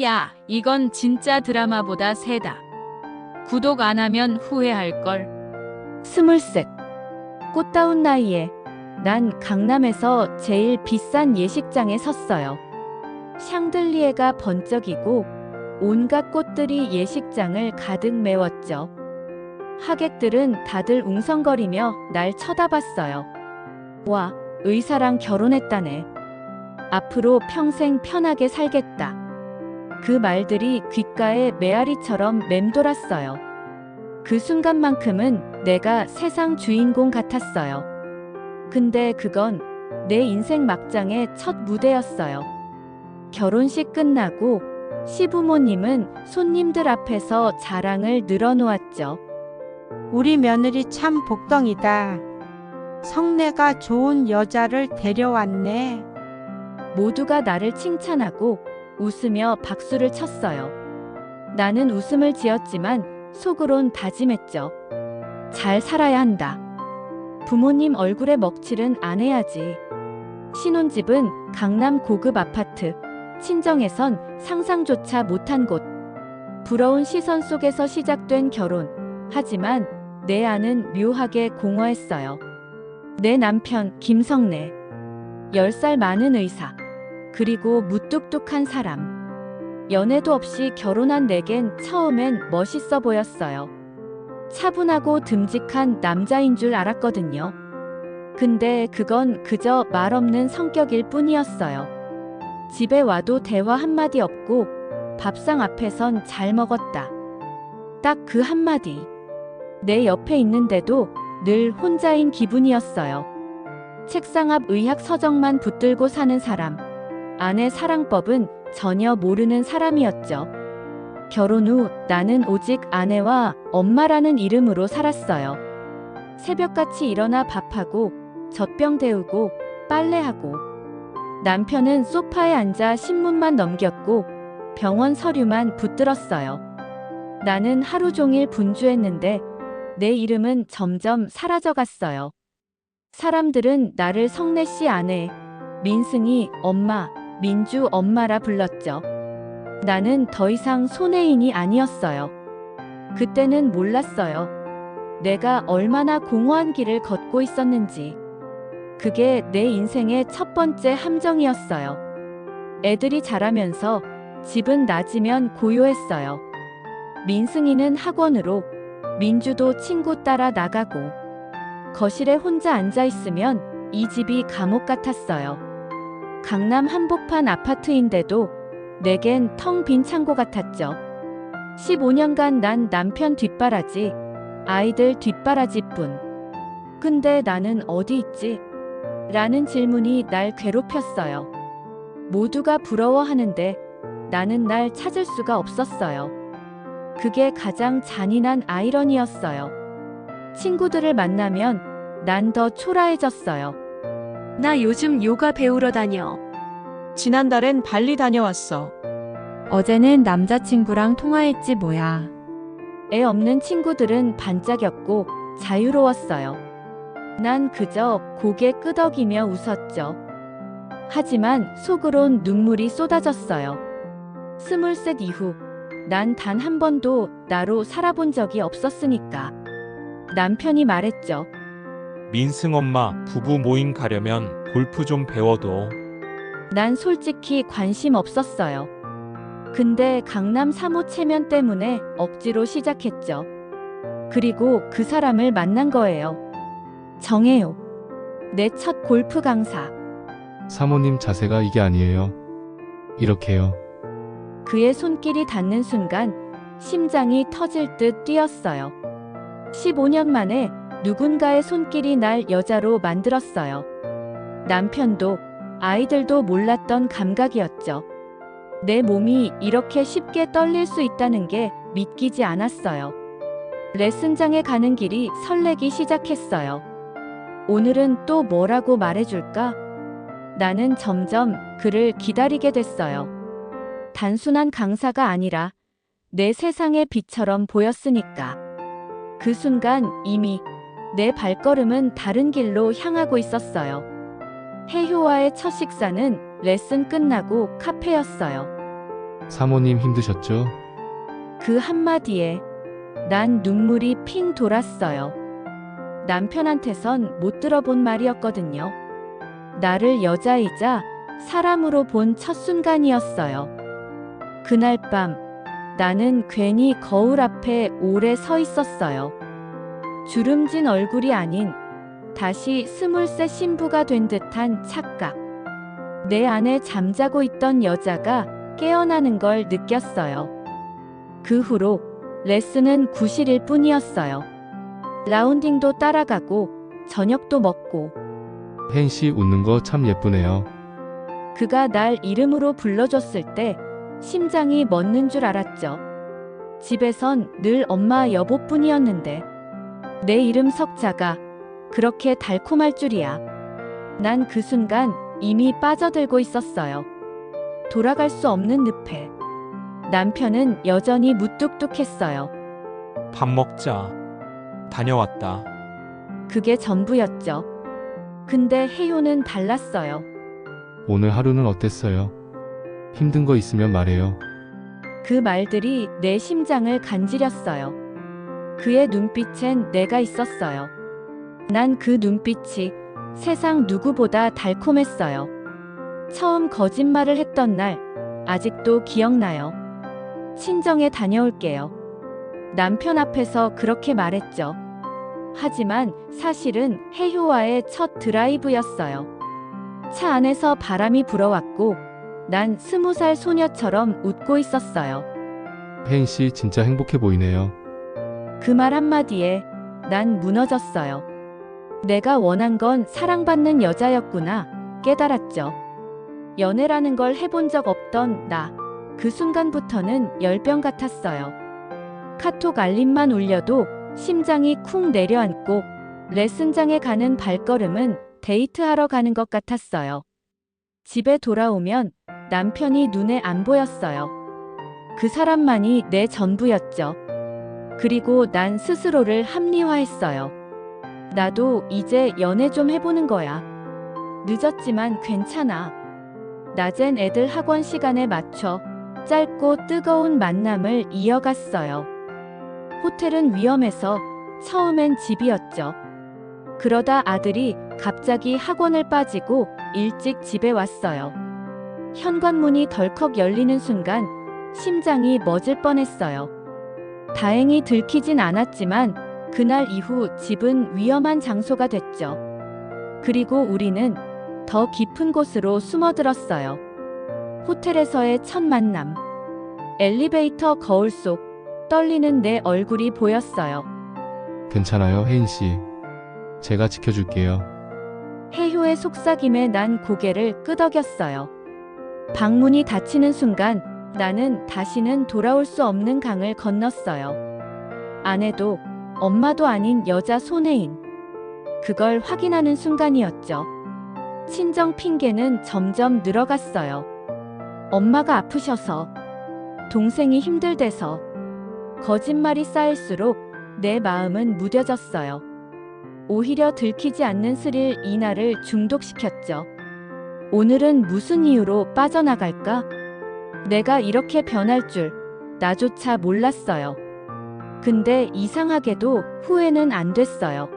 야, 이건 진짜 드라마보다 세다. 구독 안 하면 후회할걸. 스물셋. 꽃다운 나이에 난 강남에서 제일 비싼 예식장에 섰어요. 샹들리에가 번쩍이고 온갖 꽃들이 예식장을 가득 메웠죠. 하객들은 다들 웅성거리며 날 쳐다봤어요. 와, 의사랑 결혼했다네. 앞으로 평생 편하게 살겠다. 그 말들이 귓가에 메아리처럼 맴돌았어요. 그 순간만큼은 내가 세상 주인공 같았어요. 근데 그건 내 인생 막장의 첫 무대였어요. 결혼식 끝나고 시부모님은 손님들 앞에서 자랑을 늘어놓았죠. 우리 며느리 참 복덩이다. 성내가 좋은 여자를 데려왔네. 모두가 나를 칭찬하고 웃으며 박수를 쳤어요. 나는 웃음을 지었지만 속으론 다짐했죠. 잘 살아야 한다. 부모님 얼굴에 먹칠은 안 해야지. 신혼집은 강남 고급 아파트, 친정에선 상상조차 못한 곳. 부러운 시선 속에서 시작된 결혼. 하지만 내 안은 묘하게 공허했어요. 내 남편 김성래, 10살 많은 의사, 그리고 무뚝뚝한 사람. 연애도 없이 결혼한 내겐 처음엔 멋있어 보였어요. 차분하고 듬직한 남자인 줄 알았거든요. 근데 그건 그저 말없는 성격일 뿐이었어요. 집에 와도 대화 한마디 없고 밥상 앞에선 잘 먹었다. 딱 그 한마디. 내 옆에 있는데도 늘 혼자인 기분이었어요. 책상 앞 의학 서적만 붙들고 사는 사람. 아내 사랑법은 전혀 모르는 사람이었죠. 결혼 후 나는 오직 아내와 엄마라는 이름으로 살았어요. 새벽같이 일어나 밥하고 젖병 데우고 빨래하고. 남편은 소파에 앉아 신문만 넘겼고 병원 서류만 붙들었어요. 나는 하루 종일 분주했는데 내 이름은 점점 사라져갔어요. 사람들은 나를 성래씨 아내, 민승이 엄마, 민주 엄마라 불렀죠. 나는 더 이상 손혜인이 아니었어요. 그때는 몰랐어요. 내가 얼마나 공허한 길을 걷고 있었는지. 그게 내 인생의 첫 번째 함정이었어요. 애들이 자라면서 집은 낮이면 고요했어요. 민승이는 학원으로, 민주도 친구 따라 나가고. 거실에 혼자 앉아 있으면 이 집이 감옥 같았어요. 강남 한복판 아파트인데도 내겐 텅 빈 창고 같았죠. 15년간 난 남편 뒷바라지, 아이들 뒷바라지뿐. 근데 나는 어디 있지? 라는 질문이 날 괴롭혔어요. 모두가 부러워하는데 나는 날 찾을 수가 없었어요. 그게 가장 잔인한 아이러니였어요. 친구들을 만나면 난 더 초라해졌어요. 나 요즘 요가 배우러 다녀. 지난달엔 발리 다녀왔어. 어제는 남자친구랑 통화했지 뭐야. 애 없는 친구들은 반짝였고 자유로웠어요. 난 그저 고개 끄덕이며 웃었죠. 하지만 속으론 눈물이 쏟아졌어요. 23 이후 난 단 한 번도 나로 살아본 적이 없었으니까. 남편이 말했죠. 민승 엄마, 부부 모임 가려면 골프 좀 배워둬. 난 솔직히 관심 없었어요. 근데 강남 3호 체면 때문에 억지로 시작했죠. 그리고 그 사람을 만난 거예요. 정혜요. 내 첫 골프 강사. 사모님 자세가 이게 아니에요. 이렇게요. 그의 손길이 닿는 순간 심장이 터질 듯 뛰었어요. 15년 만에 누군가의 손길이 날 여자로 만들었어요. 남편도 아이들도 몰랐던 감각이었죠. 내 몸이 이렇게 쉽게 떨릴 수 있다는 게 믿기지 않았어요. 레슨장에 가는 길이 설레기 시작했어요. 오늘은 또 뭐라고 말해줄까? 나는 점점 그를 기다리게 됐어요. 단순한 강사가 아니라 내 세상의 빛처럼 보였으니까. 그 순간 이미 내 발걸음은 다른 길로 향하고 있었어요. 혜효와의 첫 식사는 레슨 끝나고 카페였어요. 사모님 힘드셨죠? 그 한마디에 난 눈물이 핑 돌았어요. 남편한테선 못 들어본 말이었거든요. 나를 여자이자 사람으로 본 첫 순간이었어요. 그날 밤 나는 괜히 거울 앞에 오래 서 있었어요. 주름진 얼굴이 아닌 다시 23 신부가 된 듯한 착각. 내 안에 잠자고 있던 여자가 깨어나는 걸 느꼈어요. 그 후로 레슨은 구실일 뿐이었어요. 라운딩도 따라가고 저녁도 먹고 혜인 씨 웃는 거 참 예쁘네요. 그가 날 이름으로 불러줬을 때 심장이 멎는 줄 알았죠. 집에선 늘 엄마 여보뿐이었는데 내 이름 석자가 그렇게 달콤할 줄이야. 난 그 순간 이미 빠져들고 있었어요. 돌아갈 수 없는 늪에. 남편은 여전히 무뚝뚝했어요. 밥 먹자. 다녀왔다. 그게 전부였죠. 근데 혜요는 달랐어요. 오늘 하루는 어땠어요? 힘든 거 있으면 말해요. 그 말들이 내 심장을 간지렸어요. 그의 눈빛엔 내가 있었어요. 난 그 눈빛이 세상 누구보다 달콤했어요. 처음 거짓말을 했던 날, 아직도 기억나요. 친정에 다녀올게요. 남편 앞에서 그렇게 말했죠. 하지만 사실은 혜효와의 첫 드라이브였어요. 차 안에서 바람이 불어왔고, 난 20살 소녀처럼 웃고 있었어요. 혜인 씨 진짜 행복해 보이네요. 그 말 한마디에 난 무너졌어요. 내가 원한 건 사랑받는 여자였구나 깨달았죠. 연애라는 걸 해본 적 없던 나. 그 순간부터는 열병 같았어요. 카톡 알림만 울려도 심장이 쿵 내려앉고 레슨장에 가는 발걸음은 데이트하러 가는 것 같았어요. 집에 돌아오면 남편이 눈에 안 보였어요. 그 사람만이 내 전부였죠. 그리고 난 스스로를 합리화했어요. 나도 이제 연애 좀 해보는 거야. 늦었지만 괜찮아. 낮엔 애들 학원 시간에 맞춰 짧고 뜨거운 만남을 이어갔어요. 호텔은 위험해서 처음엔 집이었죠. 그러다 아들이 갑자기 학원을 빠지고 일찍 집에 왔어요. 현관문이 덜컥 열리는 순간 심장이 멎을 뻔했어요. 다행히 들키진 않았지만 그날 이후 집은 위험한 장소가 됐죠. 그리고 우리는 더 깊은 곳으로 숨어들었어요. 호텔에서의 첫 만남. 엘리베이터 거울 속 떨리는 내 얼굴이 보였어요. 괜찮아요, 혜인 씨. 제가 지켜줄게요. 혜효의 속삭임에 난 고개를 끄덕였어요. 방문이 닫히는 순간 나는 다시는 돌아올 수 없는 강을 건넜어요. 아내도 엄마도 아닌 여자 손혜인. 그걸 확인하는 순간이었죠. 친정 핑계는 점점 늘어갔어요. 엄마가 아프셔서, 동생이 힘들대서. 거짓말이 쌓일수록 내 마음은 무뎌졌어요. 오히려 들키지 않는 스릴 이날을 중독시켰죠. 오늘은 무슨 이유로 빠져나갈까? 내가 이렇게 변할 줄 나조차 몰랐어요. 근데 이상하게도 후회는 안 됐어요.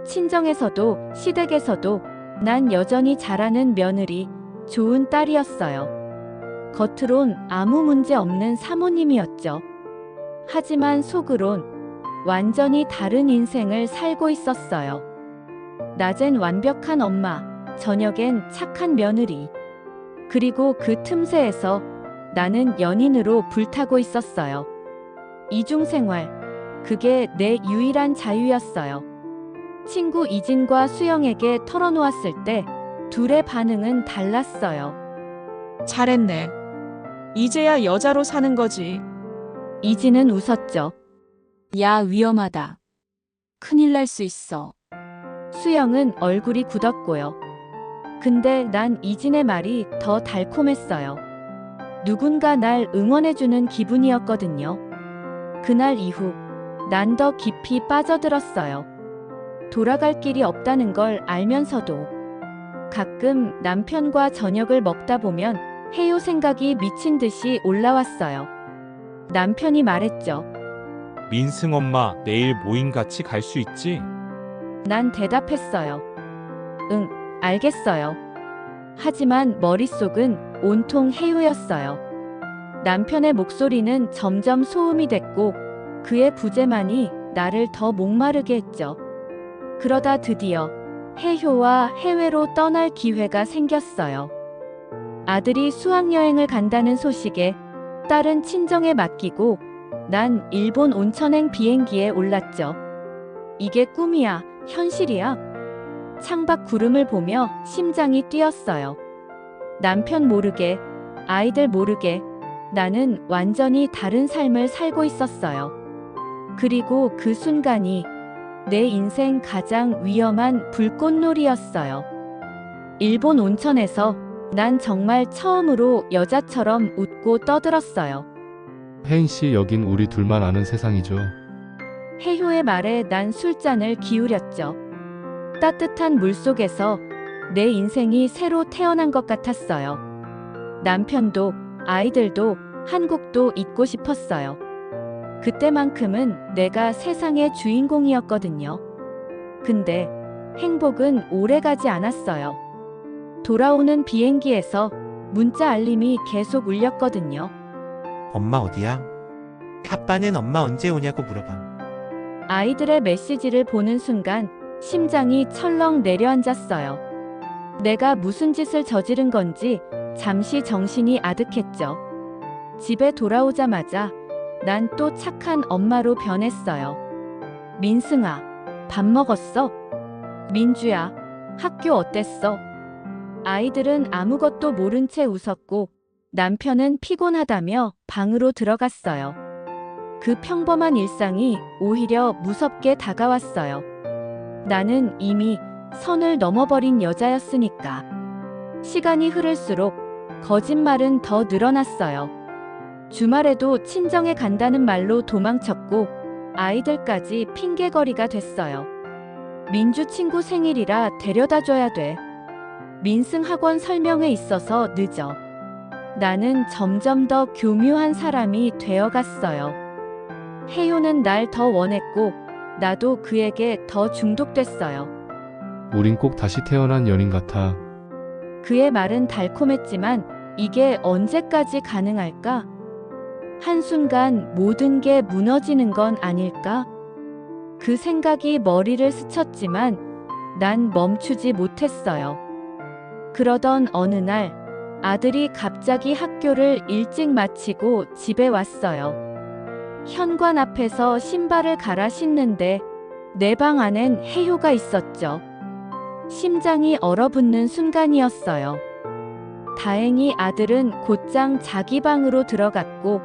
친정에서도 시댁에서도 난 여전히 잘하는 며느리, 좋은 딸이었어요. 겉으론 아무 문제 없는 사모님이었죠. 하지만 속으론 완전히 다른 인생을 살고 있었어요. 낮엔 완벽한 엄마, 저녁엔 착한 며느리. 그리고 그 틈새에서 나는 연인으로 불타고 있었어요. 이중생활, 그게 내 유일한 자유였어요. 친구 이진과 수영에게 털어놓았을 때 둘의 반응은 달랐어요. 잘했네. 이제야 여자로 사는 거지. 이진은 웃었죠. 야, 위험하다. 큰일 날 수 있어. 수영은 얼굴이 굳었고요. 근데 난 이진의 말이 더 달콤했어요. 누군가 날 응원해주는 기분이었거든요. 그날 이후 난 더 깊이 빠져들었어요. 돌아갈 길이 없다는 걸 알면서도. 가끔 남편과 저녁을 먹다 보면 혜요 생각이 미친 듯이 올라왔어요. 남편이 말했죠. 민승 엄마, 내일 모임 같이 갈 수 있지? 난 대답했어요. 응, 알겠어요. 하지만 머릿속은 온통 혜요였어요. 남편의 목소리는 점점 소음이 됐고 그의 부재만이 나를 더 목마르게 했죠. 그러다 드디어 혜효와 해외로 떠날 기회가 생겼어요. 아들이 수학여행을 간다는 소식에 딸은 친정에 맡기고 난 일본 온천행 비행기에 올랐죠. 이게 꿈이야, 현실이야? 창밖 구름을 보며 심장이 뛰었어요. 남편 모르게, 아이들 모르게 나는 완전히 다른 삶을 살고 있었어요. 그리고 그 순간이 내 인생 가장 위험한 불꽃놀이였어요. 일본 온천에서 난 정말 처음으로 여자처럼 웃고 떠들었어요. 혜인 씨, 여긴 우리 둘만 아는 세상이죠. 혜효의 말에 난 술잔을 기울였죠. 따뜻한 물속에서 내 인생이 새로 태어난 것 같았어요. 남편도 아이들도 한국도 잊고 싶었어요. 그때만큼은 내가 세상의 주인공이었거든요. 근데 행복은 오래가지 않았어요. 돌아오는 비행기에서 문자 알림이 계속 울렸거든요. 엄마 어디야? 아빠는 엄마 언제 오냐고 물어봐. 아이들의 메시지를 보는 순간 심장이 철렁 내려앉았어요. 내가 무슨 짓을 저지른 건지 잠시 정신이 아득했죠. 집에 돌아오자마자 난 또 착한 엄마로 변했어요. 민승아, 밥 먹었어? 민주야, 학교 어땠어? 아이들은 아무것도 모른 채 웃었고 남편은 피곤하다며 방으로 들어갔어요. 그 평범한 일상이 오히려 무섭게 다가왔어요. 나는 이미 선을 넘어버린 여자였으니까. 시간이 흐를수록 거짓말은 더 늘어났어요. 주말에도 친정에 간다는 말로 도망쳤고 아이들까지 핑계거리가 됐어요. 민주 친구 생일이라 데려다줘야 돼. 민승 학원 설명회 있어서 늦어. 나는 점점 더 교묘한 사람이 되어갔어요. 혜요는 날 더 원했고 나도 그에게 더 중독됐어요. 우린 꼭 다시 태어난 연인 같아. 그의 말은 달콤했지만 이게 언제까지 가능할까? 한순간 모든 게 무너지는 건 아닐까? 그 생각이 머리를 스쳤지만 난 멈추지 못했어요. 그러던 어느 날 아들이 갑자기 학교를 일찍 마치고 집에 왔어요. 현관 앞에서 신발을 갈아 신는데 내 방 안엔 혜효가 있었죠. 심장이 얼어붙는 순간이었어요. 다행히 아들은 곧장 자기 방으로 들어갔고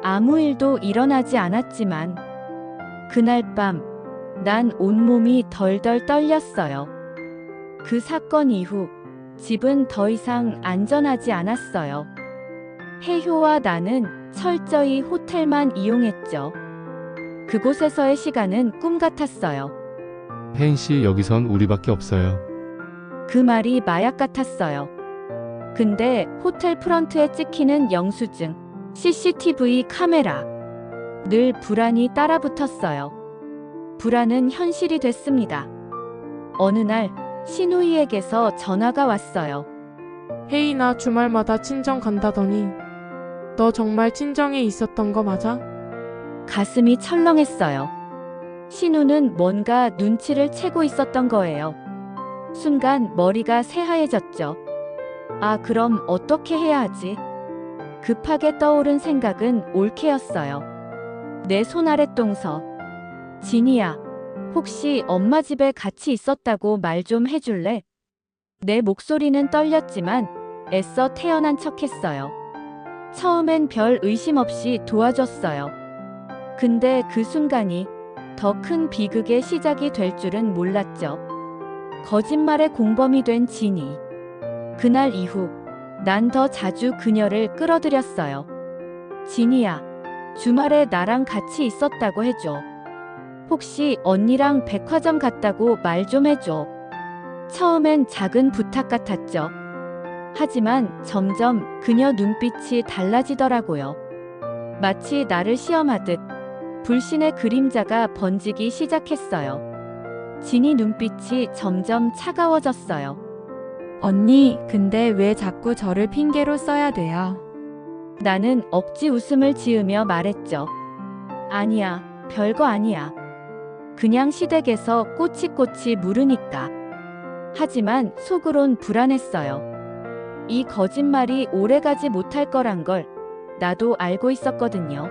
아무 일도 일어나지 않았지만 그날 밤 난 온몸이 덜덜 떨렸어요. 그 사건 이후 집은 더 이상 안전하지 않았어요. 혜효와 나는 철저히 호텔만 이용했죠. 그곳에서의 시간은 꿈 같았어요. 혜인 씨, 여기선 우리밖에 없어요. 그 말이 마약 같았어요. 근데 호텔 프런트에 찍히는 영수증, CCTV 카메라. 늘 불안이 따라붙었어요. 불안은 현실이 됐습니다. 어느 날 신우이에게서 전화가 왔어요. 혜인아, 주말마다 친정 간다더니 너 정말 친정에 있었던 거 맞아? 가슴이 철렁했어요. 신우는 뭔가 눈치를 채고 있었던 거예요. 순간 머리가 새하얘졌죠. 아, 그럼 어떻게 해야 하지? 급하게 떠오른 생각은 올케였어요. 내 손아랫동서. 진이야, 혹시 엄마 집에 같이 있었다고 말 좀 해줄래? 내 목소리는 떨렸지만 애써 태어난 척했어요. 처음엔 별 의심 없이 도와줬어요. 근데 그 순간이 더 큰 비극의 시작이 될 줄은 몰랐죠. 거짓말의 공범이 된 진이. 그날 이후 난 더 자주 그녀를 끌어들였어요. 진이야, 주말에 나랑 같이 있었다고 해줘. 혹시 언니랑 백화점 갔다고 말 좀 해줘. 처음엔 작은 부탁 같았죠. 하지만 점점 그녀 눈빛이 달라지더라고요. 마치 나를 시험하듯 불신의 그림자가 번지기 시작했어요. 진이 눈빛이 점점 차가워졌어요. 언니, 근데 왜 자꾸 저를 핑계로 써야 돼요? 나는 억지 웃음을 지으며 말했죠. 아니야, 별거 아니야. 그냥 시댁에서 꼬치꼬치 물으니까. 하지만 속으론 불안했어요. 이 거짓말이 오래가지 못할 거란 걸 나도 알고 있었거든요.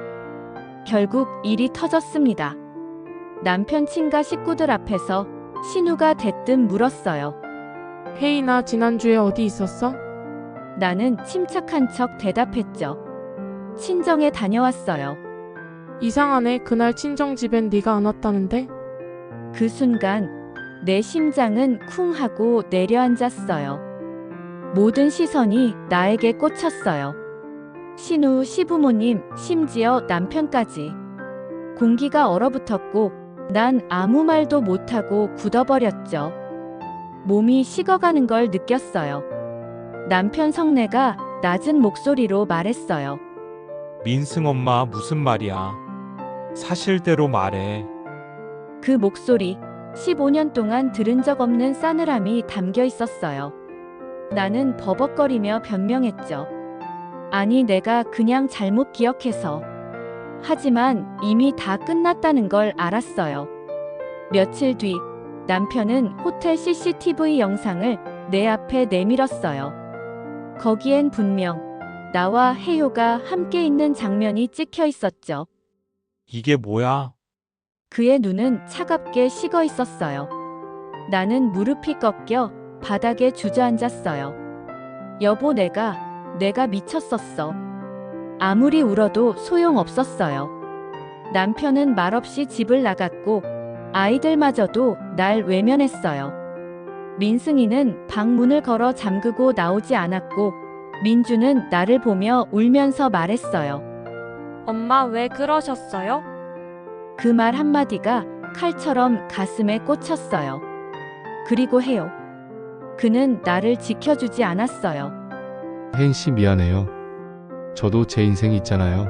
결국 일이 터졌습니다. 남편 친가 식구들 앞에서 신우가 대뜸 물었어요. 혜인아, 지난주에 어디 있었어? 나는 침착한 척 대답했죠. 친정에 다녀왔어요. 이상하네. 그날 친정집엔 네가 안 왔다는데? 그 순간 내 심장은 쿵 하고 내려앉았어요. 모든 시선이 나에게 꽂혔어요. 신우 시부모님, 심지어 남편까지. 공기가 얼어붙었고 난 아무 말도 못하고 굳어버렸죠. 몸이 식어가는 걸 느꼈어요. 남편 성내가 낮은 목소리로 말했어요. 민승 엄마 무슨 말이야? 사실대로 말해. 그 목소리, 15년 동안 들은 적 없는 싸늘함이 담겨 있었어요. 나는 버벅거리며 변명했죠. 아니, 내가 그냥 잘못 기억해서. 하지만 이미 다 끝났다는 걸 알았어요. 며칠 뒤 남편은 호텔 CCTV 영상을 내 앞에 내밀었어요. 거기엔 분명 나와 혜요가 함께 있는 장면이 찍혀 있었죠. 이게 뭐야? 그의 눈은 차갑게 식어 있었어요. 나는 무릎이 꺾여 바닥에 주저앉았어요. 여보, 내가 미쳤었어. 아무리 울어도 소용없었어요. 남편은 말없이 집을 나갔고 아이들마저도 날 외면했어요. 민승이는 방 문을 걸어 잠그고 나오지 않았고 민주는 나를 보며 울면서 말했어요. 엄마 왜 그러셨어요? 그 말 한마디가 칼처럼 가슴에 꽂혔어요. 그리고 해요. 그는 나를 지켜주지 않았어요. 혜인 씨 미안해요. 저도 제 인생이 있잖아요.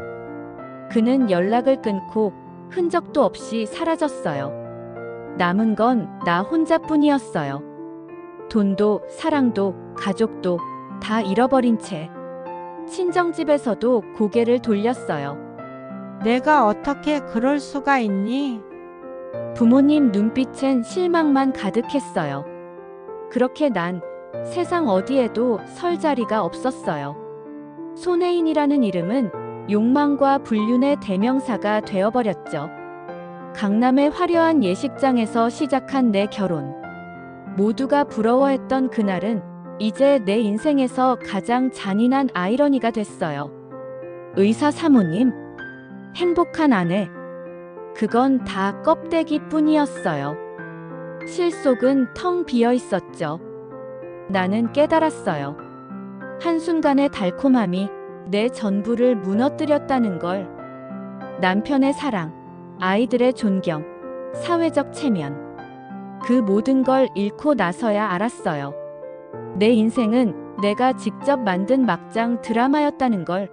그는 연락을 끊고 흔적도 없이 사라졌어요. 남은 건 나 혼자뿐이었어요. 돈도 사랑도 가족도 다 잃어버린 채 친정집에서도 고개를 돌렸어요. 내가 어떻게 그럴 수가 있니? 부모님 눈빛엔 실망만 가득했어요. 그렇게 난 세상 어디에도 설 자리가 없었어요. 손혜인이라는 이름은 욕망과 불륜의 대명사가 되어버렸죠. 강남의 화려한 예식장에서 시작한 내 결혼. 모두가 부러워했던 그날은 이제 내 인생에서 가장 잔인한 아이러니가 됐어요. 의사 사모님, 행복한 아내. 그건 다 껍데기 뿐이었어요. 실속은 텅 비어 있었죠. 나는 깨달았어요. 한순간의 달콤함이 내 전부를 무너뜨렸다는 걸. 남편의 사랑, 아이들의 존경, 사회적 체면. 그 모든 걸 잃고 나서야 알았어요. 내 인생은 내가 직접 만든 막장 드라마였다는 걸.